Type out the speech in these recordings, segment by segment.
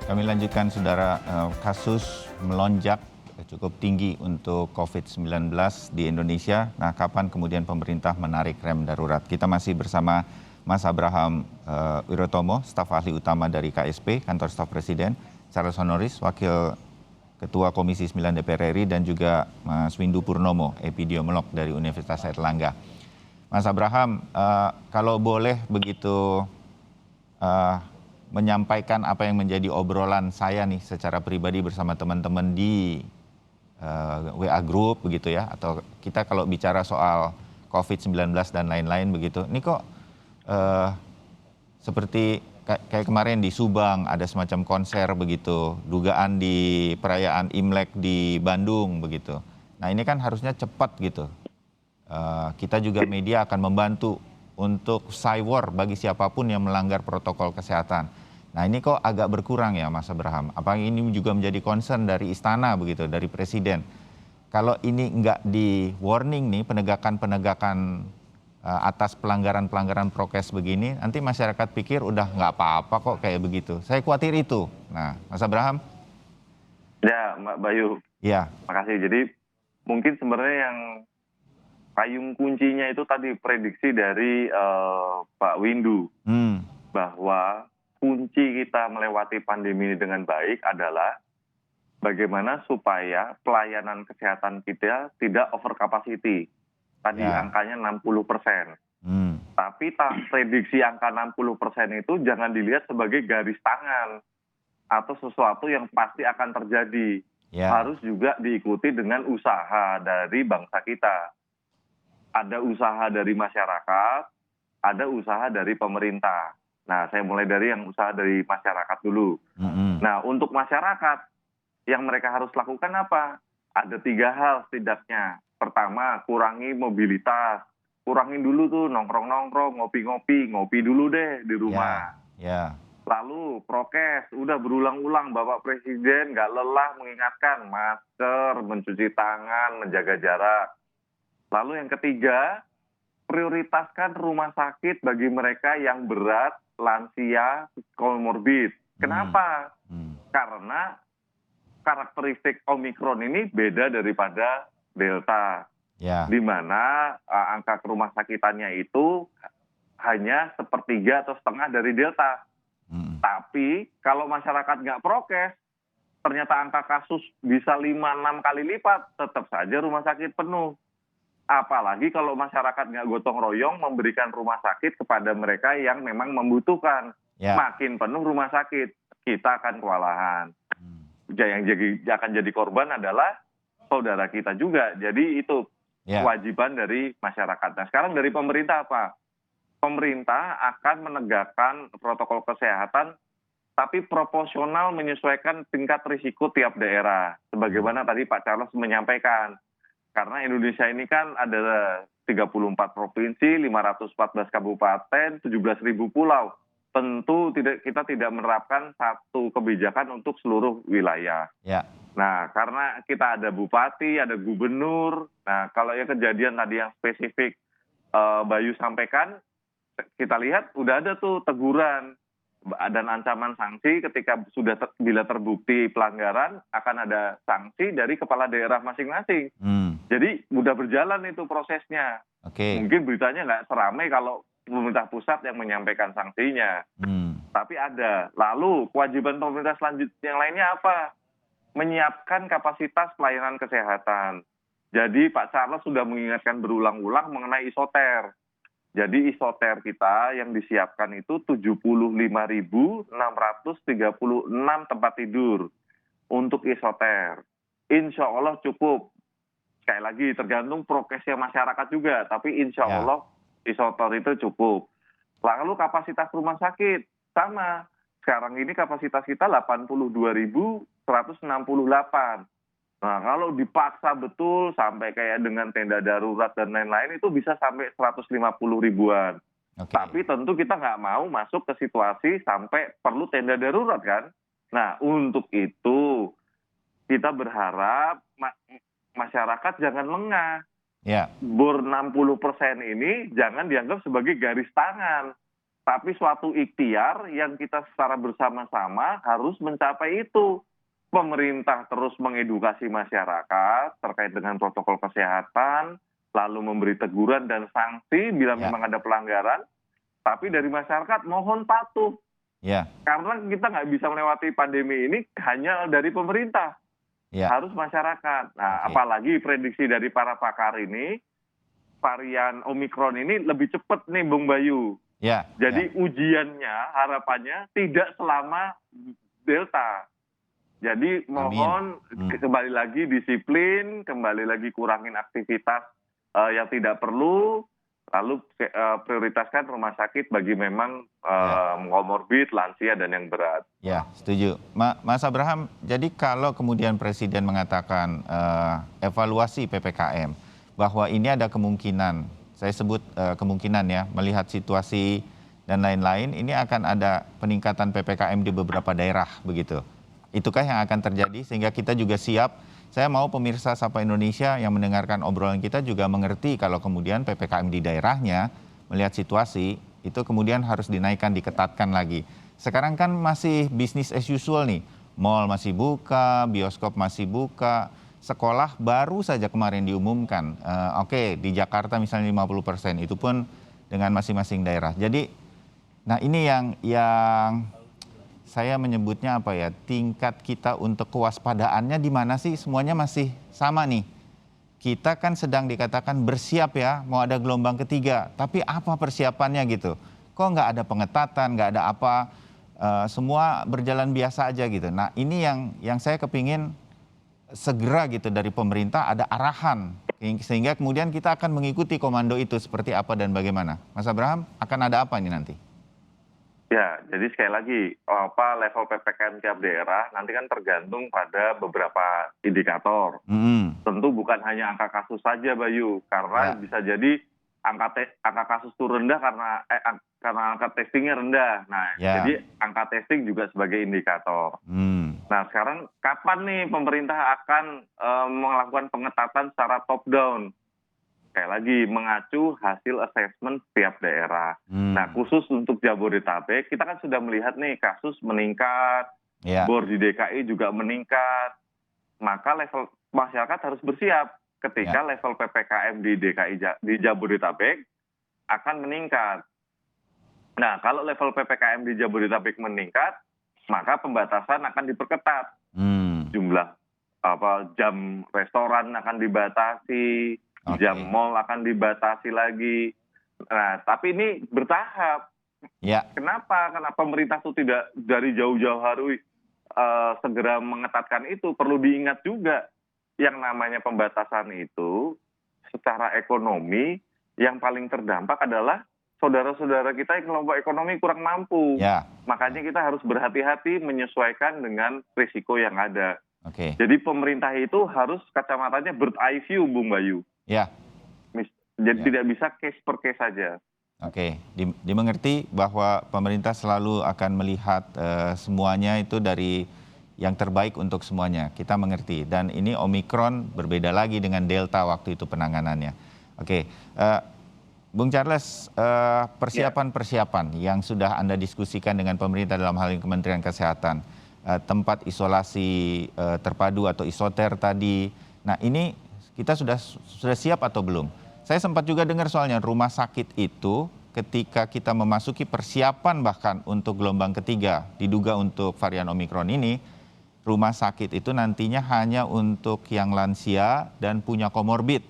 Kami lanjutkan, Saudara. Kasus melonjak cukup tinggi untuk COVID-19 di Indonesia. Nah, kapan kemudian pemerintah menarik rem darurat? Kita masih bersama Mas Abraham Wirotomo, staf ahli utama dari KSP, Kantor Staf Presiden, Charles Honoris, Wakil Ketua Komisi 9 DPR RI, dan juga Mas Windu Purnomo, epidemiolog dari Universitas Airlangga. Mas Abraham, kalau boleh begitu menyampaikan apa yang menjadi obrolan saya nih secara pribadi bersama teman-teman di WA Group begitu ya, atau kita kalau bicara soal COVID-19 dan lain-lain begitu, ini kok seperti kayak kemarin di Subang ada semacam konser begitu, dugaan di perayaan Imlek di Bandung begitu. Nah, ini kan harusnya cepat gitu. Kita juga media akan membantu untuk cyber bagi siapapun yang melanggar protokol kesehatan. Nah, ini kok agak berkurang ya, Mas Abraham? Apa ini juga menjadi concern dari istana begitu, dari presiden? Kalau ini enggak di warning nih, penegakan-penegakan atas pelanggaran-pelanggaran prokes begini, nanti masyarakat pikir udah nggak apa-apa kok kayak begitu. Saya khawatir itu. Nah, Mas Abraham? Ya, Mbak Bayu, Ya, makasih. Jadi mungkin sebenarnya yang payung kuncinya itu tadi prediksi dari Pak Windu, bahwa kunci kita melewati pandemi ini dengan baik adalah bagaimana supaya pelayanan kesehatan kita tidak over capacity. Tadi ya. angkanya 60%. Hmm, Tapi prediksi angka 60% itu jangan dilihat sebagai garis tangan atau sesuatu yang pasti akan terjadi. ya, Harus juga diikuti dengan usaha dari bangsa kita. Ada usaha dari masyarakat, ada usaha dari pemerintah. Nah, saya mulai dari yang usaha dari masyarakat dulu. Nah, untuk masyarakat, yang mereka harus lakukan apa? Ada 3 hal setidaknya. Pertama, kurangi mobilitas. Kurangin dulu tuh nongkrong-nongkrong, ngopi-ngopi, ngopi dulu deh di rumah. ya. Lalu prokes, udah berulang-ulang Bapak Presiden nggak lelah mengingatkan masker, mencuci tangan, menjaga jarak. Lalu yang ketiga, prioritaskan rumah sakit bagi mereka yang berat, lansia, komorbid. Kenapa? Karena karakteristik Omikron ini beda daripada Delta, Ya, di mana angka rumah sakitannya itu hanya sepertiga atau setengah dari Delta. Tapi kalau masyarakat nggak prokes, ternyata angka kasus bisa 5-6 kali lipat, tetap saja rumah sakit penuh. Apalagi kalau masyarakat nggak gotong royong memberikan rumah sakit kepada mereka yang memang membutuhkan. ya. Makin penuh rumah sakit, kita akan kewalahan. Yang akan jadi korban adalah saudara kita juga. Jadi itu Ya. kewajiban dari masyarakat. Nah, sekarang dari pemerintah apa? Pemerintah akan menegakkan protokol kesehatan tapi proporsional menyesuaikan tingkat risiko tiap daerah. Sebagaimana tadi Pak Charles menyampaikan. Karena Indonesia ini kan ada 34 provinsi, 514 kabupaten, 17.000 pulau. Tentu kita tidak menerapkan satu kebijakan untuk seluruh wilayah. Ya. Nah, karena kita ada bupati, ada gubernur. Nah, kalau yang kejadian tadi yang spesifik Bayu sampaikan, kita lihat udah ada tuh teguran dan ancaman sanksi ketika bila terbukti pelanggaran akan ada sanksi dari kepala daerah masing-masing. Jadi udah berjalan itu prosesnya. Oke. Mungkin beritanya nggak seramai kalau pemerintah pusat yang menyampaikan sanksinya. Tapi ada. Lalu kewajiban pemerintah selanjutnya yang lainnya apa? Menyiapkan kapasitas pelayanan kesehatan. Jadi Pak Charles sudah mengingatkan berulang-ulang mengenai isoter. Jadi isoter kita yang disiapkan itu 75.636 tempat tidur untuk isoter. Insya Allah cukup. Sekali lagi tergantung prokesnya masyarakat juga, tapi insya Allah isoter itu cukup. Lalu kapasitas rumah sakit sama. Sekarang ini kapasitas kita 82.168. Nah, kalau dipaksa betul sampai kayak dengan tenda darurat dan lain-lain itu bisa sampai 150 ribuan. Tapi tentu kita nggak mau masuk ke situasi sampai perlu tenda darurat kan. Nah, untuk itu kita berharap masyarakat jangan lengah. Bor 60% ini jangan dianggap sebagai garis tangan. tapi suatu ikhtiar yang kita secara bersama-sama harus mencapai itu. Pemerintah terus mengedukasi masyarakat terkait dengan protokol kesehatan, lalu memberi teguran dan sanksi bila Ya, memang ada pelanggaran, tapi dari masyarakat mohon patuh. ya, Karena kita nggak bisa melewati pandemi ini hanya dari pemerintah, ya. harus masyarakat. Nah, Oke. apalagi prediksi dari para pakar ini, varian Omikron ini lebih cepat nih Bung Bayu. Ya, ya. Jadi ujiannya, harapannya tidak selama Delta. Jadi mohon kembali lagi disiplin, kembali lagi kurangin aktivitas yang tidak perlu, lalu prioritaskan rumah sakit bagi memang komorbid, lansia, dan yang berat. Ya, setuju. Mas Abraham, jadi kalau kemudian Presiden mengatakan evaluasi PPKM, bahwa ini ada kemungkinan, saya sebut kemungkinan ya, melihat situasi dan lain-lain, ini akan ada peningkatan PPKM di beberapa daerah, begitu. Itukah yang akan terjadi sehingga kita juga siap? Saya mau pemirsa Sapa Indonesia yang mendengarkan obrolan kita juga mengerti kalau kemudian PPKM di daerahnya melihat situasi itu kemudian harus dinaikkan, diketatkan lagi. Sekarang kan masih bisnis as usual nih, mal masih buka, bioskop masih buka, sekolah baru saja kemarin diumumkan. Oke, di Jakarta misalnya 50%, itu pun dengan masing-masing daerah. Jadi, nah ini yang saya menyebutnya apa ya, tingkat kita untuk kewaspadaannya di mana sih? Semuanya masih sama nih. Kita kan sedang dikatakan bersiap ya, mau ada gelombang ketiga. Tapi apa persiapannya gitu? Kok nggak ada pengetatan, nggak ada apa, semua berjalan biasa aja gitu. Nah ini yang saya kepingin segera gitu dari pemerintah ada arahan. Sehingga kemudian kita akan mengikuti komando itu seperti apa dan bagaimana. Mas Abraham, akan ada apa ini nanti? Ya, jadi sekali lagi, level PPKM tiap daerah nanti kan tergantung pada beberapa indikator. Tentu bukan hanya angka kasus saja, Bayu, karena bisa jadi angka kasus itu rendah karena angka testingnya rendah. Nah, jadi angka testing juga sebagai indikator. Nah, sekarang kapan nih pemerintah akan melakukan pengetatan secara top down? Sekali lagi, mengacu hasil asesmen setiap daerah. Nah, khusus untuk Jabodetabek, kita kan sudah melihat nih kasus meningkat, bor di DKI juga meningkat. Maka level masyarakat harus bersiap ketika level PPKM di DKI di Jabodetabek akan meningkat. Nah, kalau level PPKM di Jabodetabek meningkat, maka pembatasan akan diperketat. Jumlah jam restoran akan dibatasi, jam mal akan dibatasi lagi. Nah, tapi ini bertahap. Kenapa? Karena pemerintah itu tidak dari jauh-jauh hari segera mengetatkan itu. Perlu diingat juga yang namanya pembatasan itu secara ekonomi yang paling terdampak adalah saudara-saudara kita yang kelompok ekonomi kurang mampu. Makanya kita harus berhati-hati menyesuaikan dengan risiko yang ada. Jadi pemerintah itu harus kacamatanya bird eye view, Bung Bayu. Jadi tidak bisa case per case saja. Dimengerti bahwa pemerintah selalu akan melihat semuanya itu dari yang terbaik untuk semuanya. Kita mengerti. Dan ini Omikron berbeda lagi dengan Delta waktu itu penanganannya. Bung Charles, persiapan-persiapan yang sudah Anda diskusikan dengan pemerintah dalam hal ini Kementerian Kesehatan, tempat isolasi terpadu atau isoter tadi. Nah ini kita sudah siap atau belum? Saya sempat juga dengar soalnya rumah sakit itu ketika kita memasuki persiapan bahkan untuk gelombang ketiga, diduga untuk varian Omikron ini, rumah sakit itu nantinya hanya untuk yang lansia dan punya komorbid.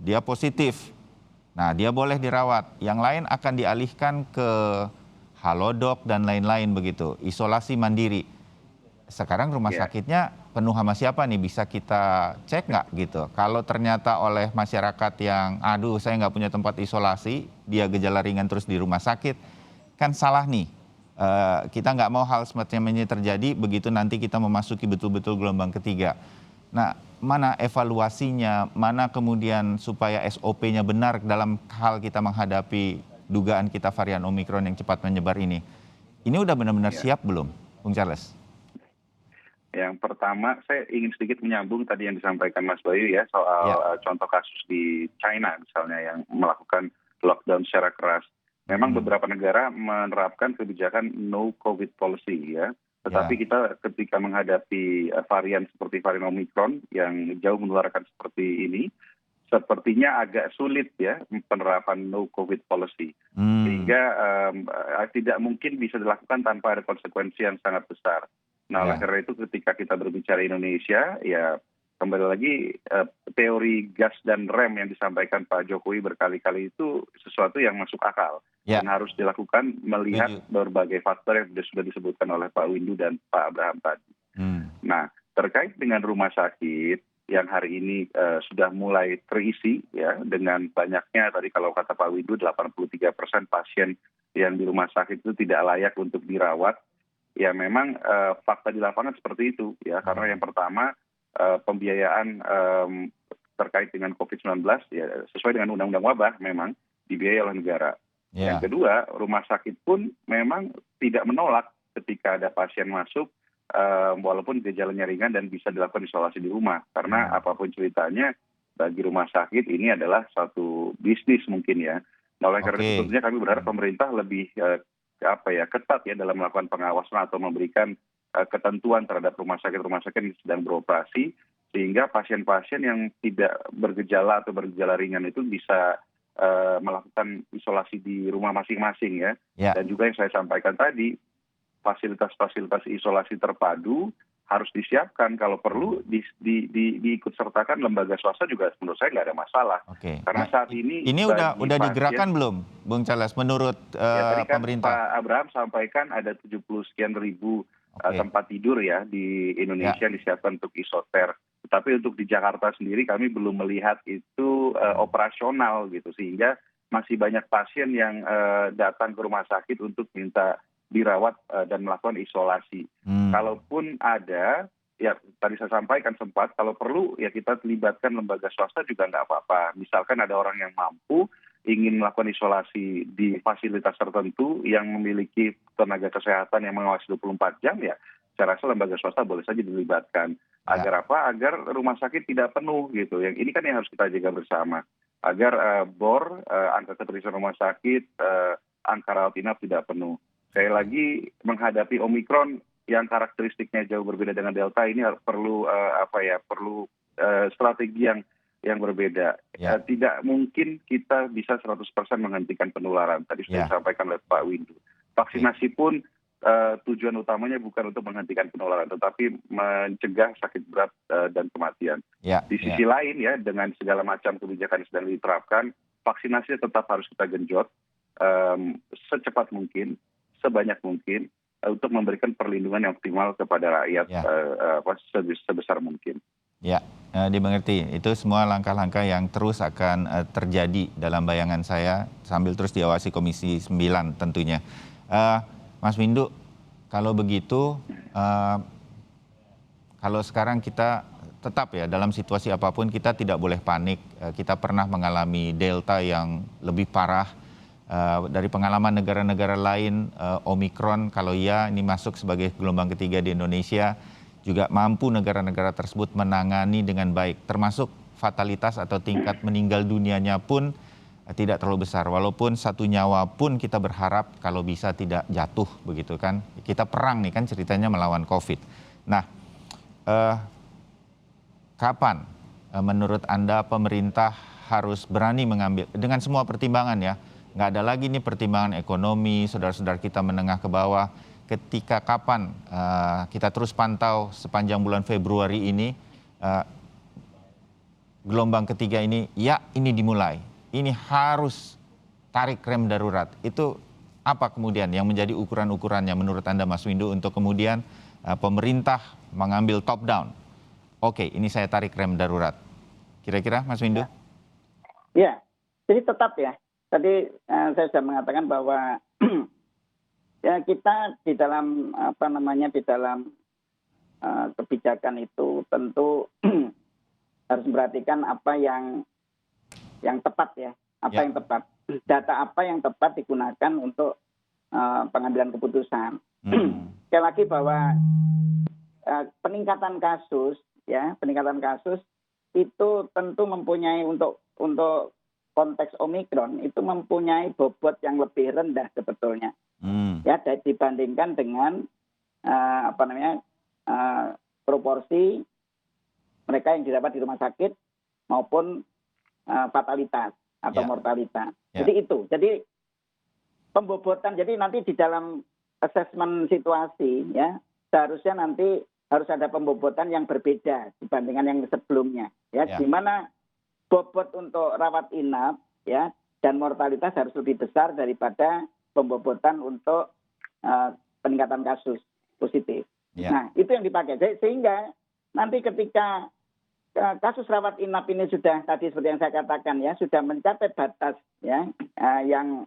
Dia positif. Nah, dia boleh dirawat. Yang lain akan dialihkan ke halodoc dan lain-lain begitu, isolasi mandiri. Sekarang rumah sakitnya penuh sama siapa nih, bisa kita cek nggak gitu? Kalau ternyata oleh masyarakat yang, aduh saya nggak punya tempat isolasi, dia gejala ringan terus di rumah sakit, kan salah nih. Kita nggak mau hal semacam ini terjadi, begitu nanti kita memasuki betul-betul gelombang ketiga. Nah, mana evaluasinya, mana kemudian supaya SOP-nya benar dalam hal kita menghadapi dugaan kita varian Omikron yang cepat menyebar ini. Ini udah benar-benar siap belum, Bung Charles? Yang pertama, saya ingin sedikit menyambung tadi yang disampaikan Mas Bayu ya, soal contoh kasus di China misalnya yang melakukan lockdown secara keras. Memang beberapa negara menerapkan kebijakan no COVID policy ya. Tetapi kita ketika menghadapi varian seperti varian Omicron yang jauh menularkan seperti ini, sepertinya agak sulit ya penerapan no COVID policy. Sehingga tidak mungkin bisa dilakukan tanpa ada konsekuensi yang sangat besar. Nah, oleh karena itu ketika kita berbicara Indonesia, ya kembali lagi teori gas dan rem yang disampaikan Pak Jokowi berkali-kali itu sesuatu yang masuk akal. Dan harus dilakukan melihat berbagai faktor yang sudah disebutkan oleh Pak Windu dan Pak Abraham tadi. Nah, terkait dengan rumah sakit yang hari ini sudah mulai terisi ya dengan banyaknya tadi kalau kata Pak Windu 83% pasien yang di rumah sakit itu tidak layak untuk dirawat. Ya memang fakta di lapangan seperti itu ya, karena yang pertama pembiayaan terkait dengan COVID-19 ya sesuai dengan undang-undang wabah memang dibiayai oleh negara. Yang kedua, rumah sakit pun memang tidak menolak ketika ada pasien masuk walaupun gejalanya ringan dan bisa dilakukan isolasi di rumah. Karena apapun ceritanya bagi rumah sakit ini adalah satu bisnis mungkin ya. Nah, oleh karena itu tentunya kami berharap pemerintah lebih ketat ya dalam melakukan pengawasan atau memberikan ketentuan terhadap rumah sakit yang sedang beroperasi sehingga pasien-pasien yang tidak bergejala atau bergejala ringan itu bisa melakukan isolasi di rumah masing-masing ya. Dan juga yang saya sampaikan tadi, fasilitas-fasilitas isolasi terpadu harus disiapkan. Kalau perlu diikut sertakan lembaga swasta juga menurut saya nggak ada masalah. Karena saat ini udah digerakkan belum, Bung Charles, menurut tadi kan pemerintah? Pak Abraham sampaikan ada 70 sekian ribu tempat tidur ya di Indonesia yang disiapkan untuk isoter. Tetapi untuk di Jakarta sendiri kami belum melihat itu operasional gitu, sehingga masih banyak pasien yang datang ke rumah sakit untuk minta dirawat dan melakukan isolasi. Kalaupun ada, ya tadi saya sampaikan sempat, kalau perlu ya kita libatkan lembaga swasta juga nggak apa-apa. Misalkan ada orang yang mampu ingin melakukan isolasi di fasilitas tertentu yang memiliki tenaga kesehatan yang mengawasi 24 jam ya, saya rasa lembaga swasta boleh saja dilibatkan. Agar apa? Agar rumah sakit tidak penuh gitu. Yang ini kan yang harus kita jaga bersama. Agar angka keterisian rumah sakit, angka rawat inap tidak penuh. Sekali lagi menghadapi Omicron yang karakteristiknya jauh berbeda dengan Delta ini perlu strategi yang berbeda. Tidak mungkin kita bisa 100% menghentikan penularan. Tadi sudah disampaikan oleh Pak Windu. Vaksinasi pun tujuan utamanya bukan untuk menghentikan penularan, tetapi mencegah sakit berat dan kematian. Di sisi lain ya, dengan segala macam kebijakan yang sedang diterapkan, vaksinasi tetap harus kita genjot secepat mungkin, sebanyak mungkin, untuk memberikan perlindungan yang optimal kepada rakyat sebesar mungkin. Ya, dimengerti. Itu semua langkah-langkah yang terus akan terjadi dalam bayangan saya sambil terus diawasi Komisi 9 tentunya. Mas Windu, kalau begitu, kalau sekarang kita tetap ya dalam situasi apapun kita tidak boleh panik. Kita pernah mengalami Delta yang lebih parah. Dari pengalaman negara-negara lain, Omicron kalau ya ini masuk sebagai gelombang ketiga di Indonesia, juga mampu negara-negara tersebut menangani dengan baik. Termasuk fatalitas atau tingkat meninggal dunianya pun tidak terlalu besar, walaupun satu nyawa pun kita berharap kalau bisa tidak jatuh begitu kan. Kita perang nih kan ceritanya melawan COVID. Nah, kapan menurut Anda pemerintah harus berani mengambil dengan semua pertimbangan ya, nggak ada lagi nih pertimbangan ekonomi, saudara-saudara kita menengah ke bawah, ketika kapan kita terus pantau sepanjang bulan Februari ini, gelombang ketiga ini, ya ini dimulai. Ini harus tarik rem darurat. Itu apa kemudian yang menjadi ukuran-ukurannya menurut Anda Mas Windu untuk kemudian pemerintah mengambil top down? Oke, ini saya tarik rem darurat. Kira-kira Mas Windu? Ya, jadi tetap ya. Tadi saya sudah mengatakan bahwa ya kita di dalam di dalam kebijakan itu tentu harus memperhatikan apa yang tepat ya, yang tepat, data apa yang tepat digunakan untuk pengambilan keputusan. Sekali lagi bahwa peningkatan kasus itu tentu mempunyai untuk konteks Omikron itu mempunyai bobot yang lebih rendah sebetulnya, ya dibandingkan dengan proporsi mereka yang dirawat di rumah sakit maupun fatalitas atau mortalitas. Jadi itu. Jadi pembobotan. Jadi nanti di dalam asesmen situasi ya seharusnya nanti harus ada pembobotan yang berbeda dibandingkan yang sebelumnya. Ya, di mana bobot untuk rawat inap ya dan mortalitas harus lebih besar daripada pembobotan untuk peningkatan kasus positif. Nah, itu yang dipakai. Sehingga nanti ketika kasus rawat inap ini sudah tadi seperti yang saya katakan ya sudah mencapai batas ya yang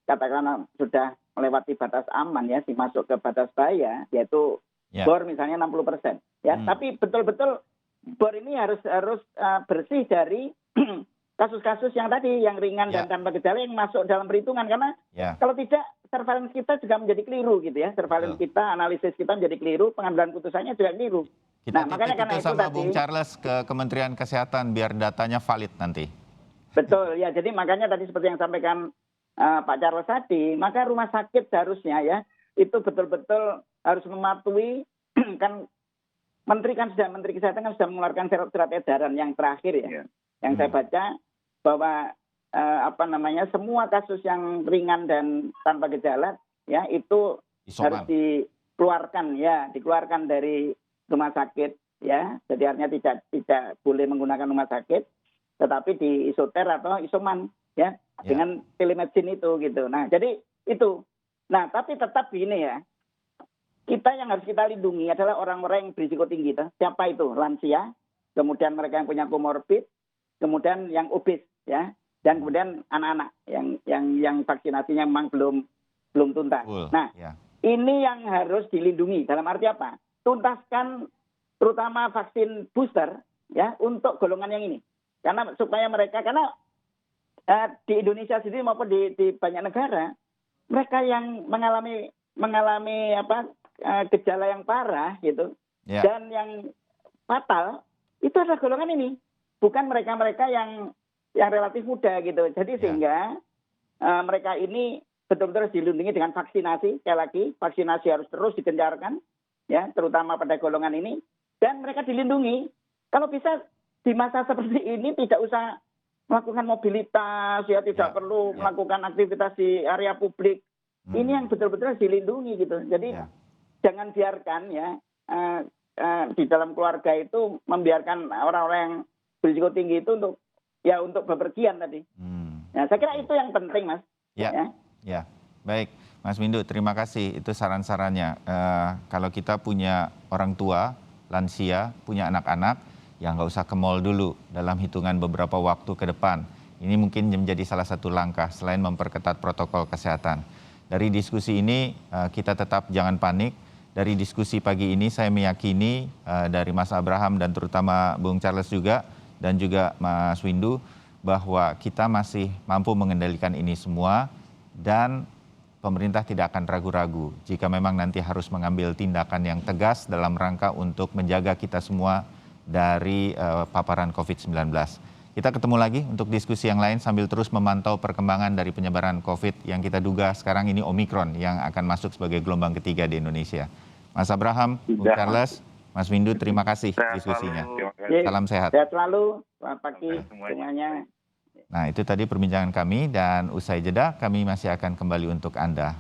katakanlah sudah melewati batas aman ya masuk ke batas bahaya yaitu bor misalnya 60% ya. Tapi betul-betul bor ini harus bersih dari kasus-kasus yang tadi yang ringan dan tanpa gejala yang masuk dalam perhitungan karena kalau tidak surveillance kita juga menjadi keliru gitu ya. Surveillance kita, analisis kita menjadi keliru, pengambilan putusannya juga keliru. Kita makanya karena itu sama tadi Bung Charles ke Kementerian Kesehatan biar datanya valid nanti. Betul ya. Jadi makanya tadi seperti yang sampaikan Pak Charles tadi, maka rumah sakit seharusnya ya itu betul-betul harus mematuhi kan Menteri Kesehatan kan sudah mengeluarkan surat edaran yang terakhir ya. Yang saya baca bahwa semua kasus yang ringan dan tanpa gejala ya itu harus dikeluarkan dari rumah sakit ya. Jadi artinya tidak boleh menggunakan rumah sakit tetapi diisoter atau isoman ya dengan telemedicine itu gitu. Nah, jadi itu. Nah, tapi tetap begini ya. Kita yang harus kita lindungi adalah orang-orang yang berisiko tinggi. Siapa itu? Lansia, kemudian mereka yang punya komorbid, kemudian yang obes ya, dan kemudian anak-anak yang vaksinasinya memang belum tuntas. Nah, ini yang harus dilindungi. Dalam arti apa? Tuntaskan terutama vaksin booster ya untuk golongan yang ini. Karena supaya mereka di Indonesia sendiri maupun di banyak negara mereka yang mengalami gejala yang parah gitu dan yang fatal itu adalah golongan ini, bukan mereka yang relatif muda gitu. Jadi sehingga mereka ini betul-betul harus dilindungi dengan vaksinasi. Sekali lagi vaksinasi harus terus digencarkan ya terutama pada golongan ini dan mereka dilindungi. Kalau bisa di masa seperti ini tidak usah melakukan mobilitas ya, tidak perlu melakukan aktivitas di area publik. Ini yang betul-betul dilindungi gitu. Jadi jangan biarkan ya di dalam keluarga itu membiarkan orang-orang yang berisiko tinggi itu untuk bepergian tadi. Nah, saya kira itu yang penting, Mas. Ya. Baik, Mas Windu, terima kasih. Itu saran-sarannya. Kalau kita punya orang tua, lansia, punya anak-anak, yang nggak usah ke mall dulu dalam hitungan beberapa waktu ke depan. Ini mungkin menjadi salah satu langkah selain memperketat protokol kesehatan. Dari diskusi ini kita tetap jangan panik. Dari diskusi pagi ini saya meyakini dari Mas Abraham dan terutama Bung Charles juga dan juga Mas Windu bahwa kita masih mampu mengendalikan ini semua dan pemerintah tidak akan ragu-ragu jika memang nanti harus mengambil tindakan yang tegas dalam rangka untuk menjaga kita semua dari paparan COVID-19. Kita ketemu lagi untuk diskusi yang lain sambil terus memantau perkembangan dari penyebaran COVID yang kita duga sekarang ini Omikron yang akan masuk sebagai gelombang ketiga di Indonesia. Mas Abraham, Bung Charles, Mas Windu, terima kasih diskusinya. Salam sehat. Sehat selalu, selamat pagi semuanya. Nah, itu tadi perbincangan kami dan usai jeda kami masih akan kembali untuk Anda.